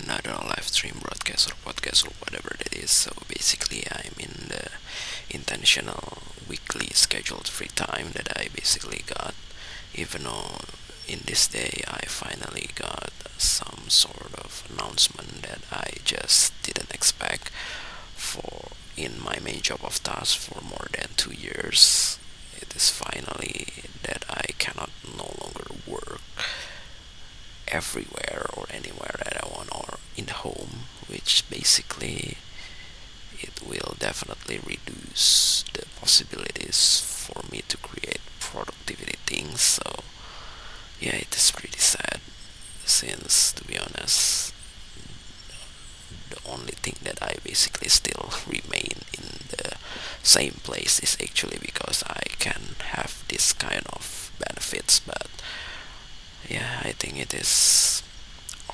another live stream broadcast or podcast or whatever that is. So basically, I'm in the intentional weekly scheduled free time that I basically got, even though in this day I finally got some sort of announcement that I just didn't expect for in my main job of task for more than 2 years. It is finally that I cannot no longer work everywhere or anywhere that I want or in home, which basically it will definitely reduce the possibilities for me to create productivity things. So yeah, it is pretty sad since, to be honest, the only thing that I basically still remain in the same place is actually because I can have this kind of benefits. But yeah, I think it is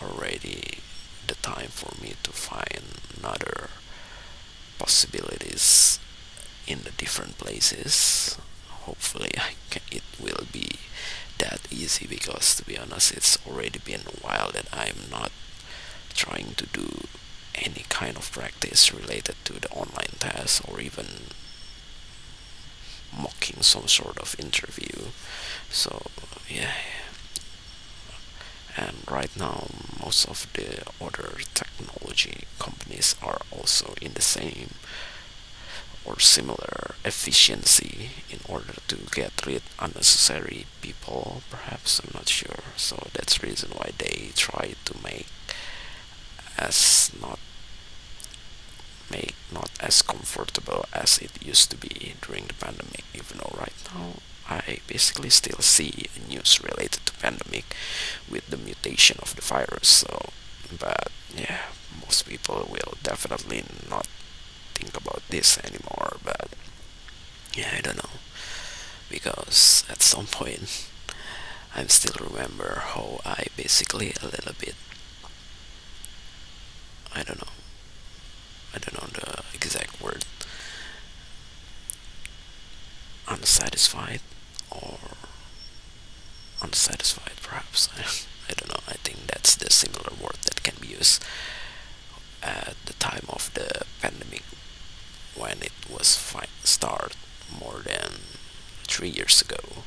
already the time for me to find another possibilities in the different places. Hopefully, it will be that easy because, to be honest, it's already been a while that I'm not trying to do any kind of practice related to the online test or even mocking some sort of interview. So yeah, and right now most of the other technology companies are also in the same or similar efficiency in order to get rid unnecessary people, perhaps. I'm not sure. So that's the reason why they try to as not make not as comfortable as it used to be during the pandemic. Even though right now I basically still see news related to pandemic with the mutation of the virus. So but yeah, most people will definitely not think about this anymore. But yeah, I don't know, because at some point I still remember how I basically a little bit, I don't know, I don't know the exact word, unsatisfied or unsatisfied perhaps. I don't know. I think that's the similar word that can be used at the time of the pandemic when it was start more than 3 years ago.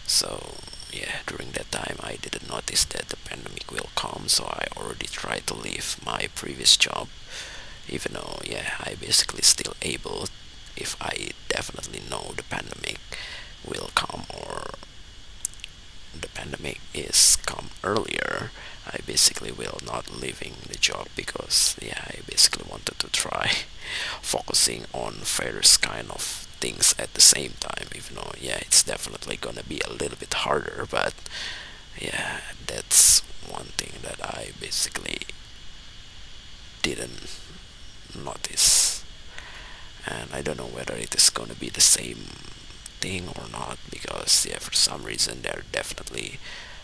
So yeah, during that time I didn't notice that the pandemic will come, so I already tried to leave my previous job, even though yeah, I basically still able, if I definitely know the pandemic will come or the pandemic is come earlier, I basically will not leaving the job because yeah, I basically wanted to try focusing on various kind of things at the same time, even though yeah, it's definitely gonna be a little bit harder. But yeah, that's one thing that I basically didn't notice, and I don't know whether it is gonna be the same thing or not, because yeah, for some reason there are definitely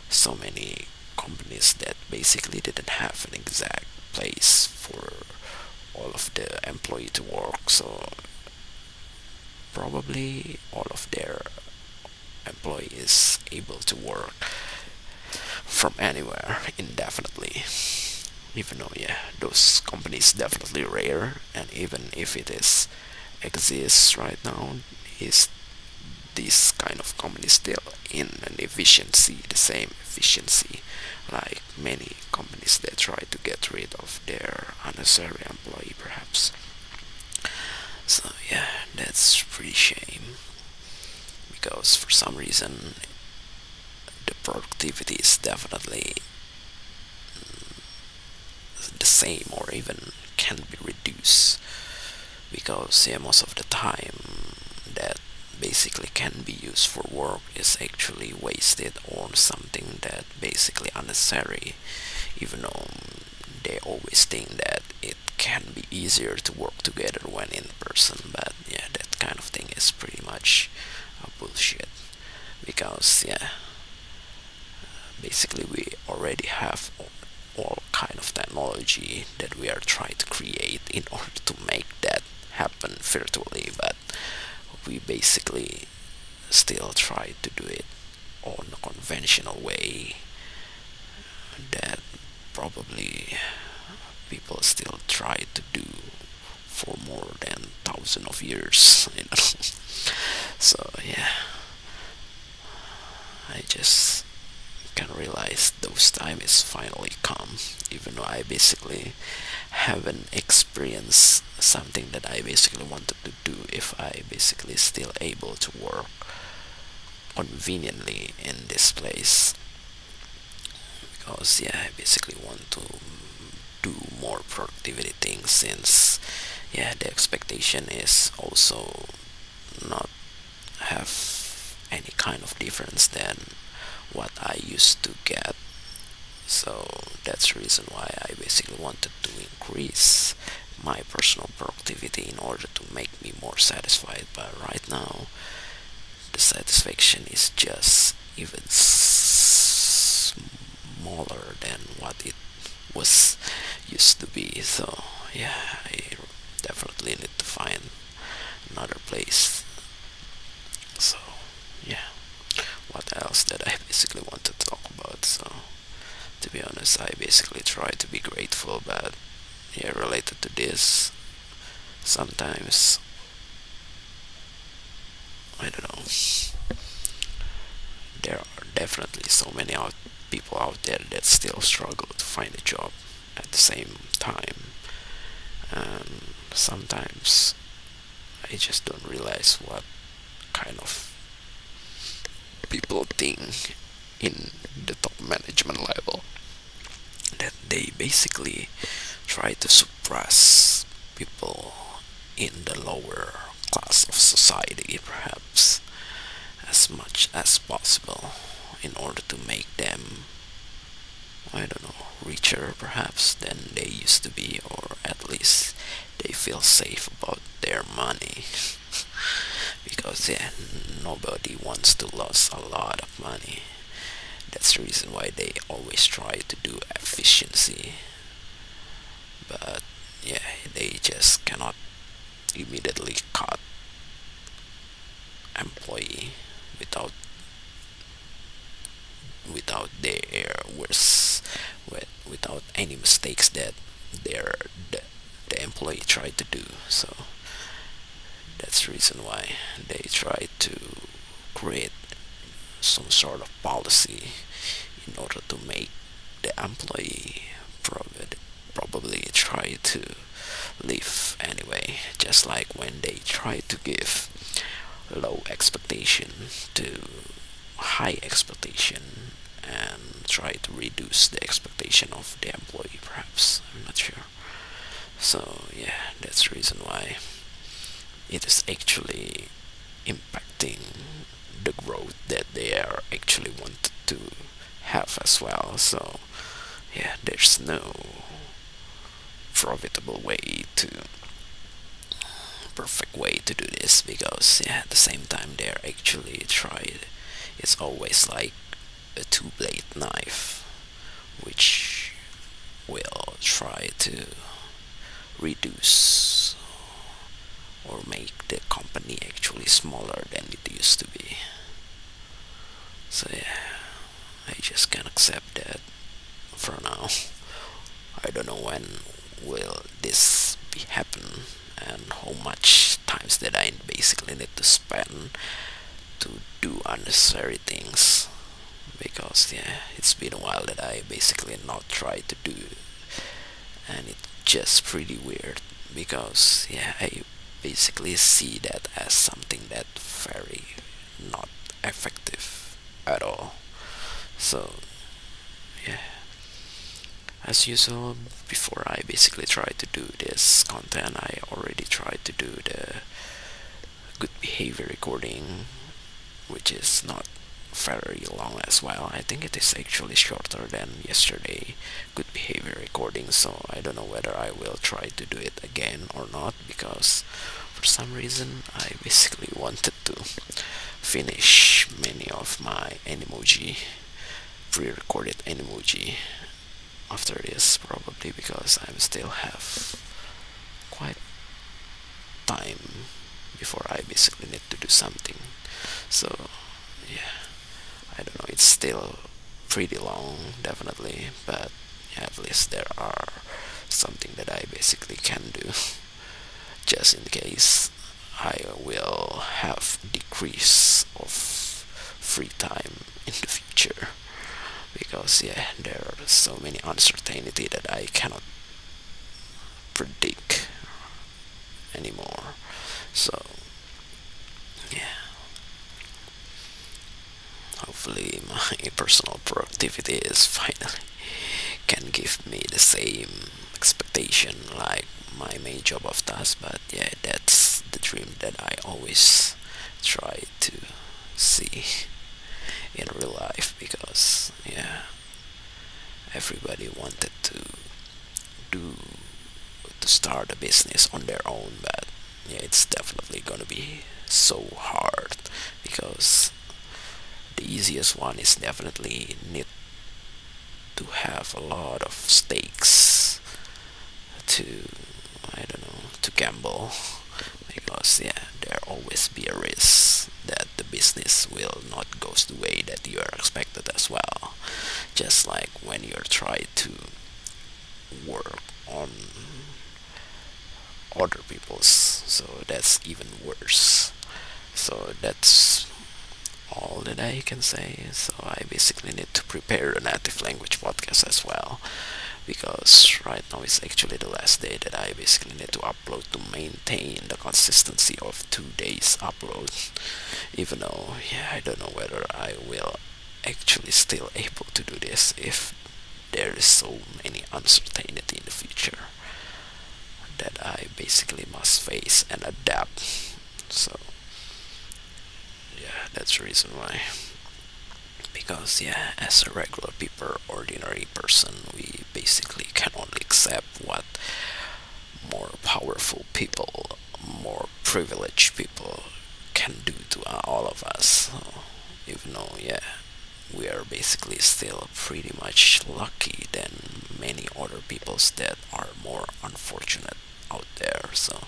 so many companies that basically didn't have an exact place for all of the employee to work. So probably all of their employees able to work from anywhere indefinitely, even though yeah, those companies definitely rare, and even if it is exists right now, is this kind of company still in an efficiency, the same efficiency like many companies that try to get rid of their unnecessary employee perhaps. So yeah, that's pretty shame, because for some reason the productivity is definitely the same or even can be reduced, because yeah, most of the time that basically can be used for work is actually wasted on something that basically unnecessary, even though they always think that it can be easier to work together when in person. But yeah, that kind of thing is pretty much bullshit, because yeah, basically we already have all kind of technology that we are trying to create in order to make that happen virtually, but we basically still try to do it on a conventional way that probably people still try to do for more than thousand of years, you know. So yeah, I just can realize those time is finally come, even though I basically haven't experienced something that I basically wanted to do. If I basically still able to work conveniently in this place, because yeah, I basically want to do more productivity things, since yeah, the expectation is also not have any kind of difference than what I used to get. So that's the reason why I basically wanted to increase my personal productivity in order to make me more satisfied. But right now, the satisfaction is just even smaller than what it was used to be. So yeah, I definitely need to find another place. So yeah, what else that I basically want to talk about? So to be honest, I basically try to be grateful, but yeah, related to this, sometimes I don't know. There are definitely so many people out there that still struggle to find a job at the same time, and sometimes I just don't realize what kind of people think in the top management level, that they basically try to suppress people in the lower class of society, perhaps as much as possible, in order to make them, I don't know, richer perhaps than they used to be, or at least they feel safe about their money. Because yeah, nobody wants to lose a lot of money. That's the reason why they always try to do efficiency. But yeah, they just cannot immediately cut employee without their worst, without any mistakes that their the employee tried to do. So that's the reason why they try to create some sort of policy in order to make the employee probably try to leave anyway. Just like when they try to give low expectation to high expectation, and try to reduce the expectation of the employee, perhaps, I'm not sure. So yeah, that's the reason why it is actually impacting the growth that they are actually wanted to have as well. So yeah, there's no profitable way to perfect way to do this, because yeah, at the same time they're actually tried, it's always like a two-blade knife, which will try to reduce or make the company actually smaller than it used to be. So yeah, I just can't accept that for now. I don't know when will this be happen, and how much times that I basically need to spend to do unnecessary things, because yeah, it's been a while that I basically not tried to do, and it's just pretty weird, because yeah, I basically see that as something that very not effective at all. So yeah, as usual, before I basically try to do this content, I already tried to do the good behavior recording, which is not very long as well. I think it is actually shorter than yesterday good behavior recording, so I don't know whether I will try to do it again or not, because for some reason I basically wanted to finish many of my Animoji, pre-recorded Animoji, after this, probably because I still have quite time before I basically need to do something. So yeah, I don't know, it's still pretty long, definitely, but yeah, at least there are something just in case I will have decrease of free time in the future, because yeah, there are so many uncertainty that I cannot predict anymore. So yeah, hopefully my personal productivity is finally can give me the same expectation like my main job of task. But yeah, that's the dream that I always try to see in real life, because yeah, everybody wanted do to start a business on their own, but yeah, it's definitely gonna be so hard, because the easiest one is definitely need to have a lot of stakes to, I don't know, to gamble, because yeah, there always be a risk that the business will not goes the way that you are expected as well. Just like when you're trying to work on other people's, so that's even worse. So that's all that I can say. So I basically need to prepare a native language podcast as well, because right now is actually the last day that I basically need to upload to maintain the consistency of 2 days upload. Even though yeah, I don't know whether I will actually still able to do this if there is so many uncertainty in the future that I basically must face and adapt. So yeah, that's the reason why. Because yeah, as a regular people, ordinary person, we basically can only accept what more powerful people, more privileged people can do to all of us. So, even though yeah, we are basically still pretty much lucky than many other peoples that are more unfortunate out there. So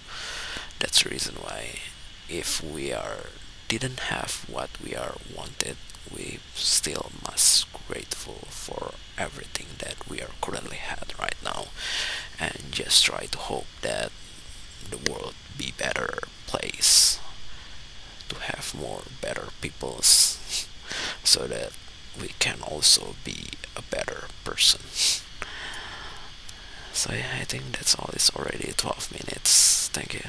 that's the reason why if we are didn't have what we are wanted, we still must grateful for everything that we are currently had right now, and just try to hope that the world be better place to have more better peoples so that we can also be a better person. So yeah, I think that's all. It's already 12 minutes. Thank you.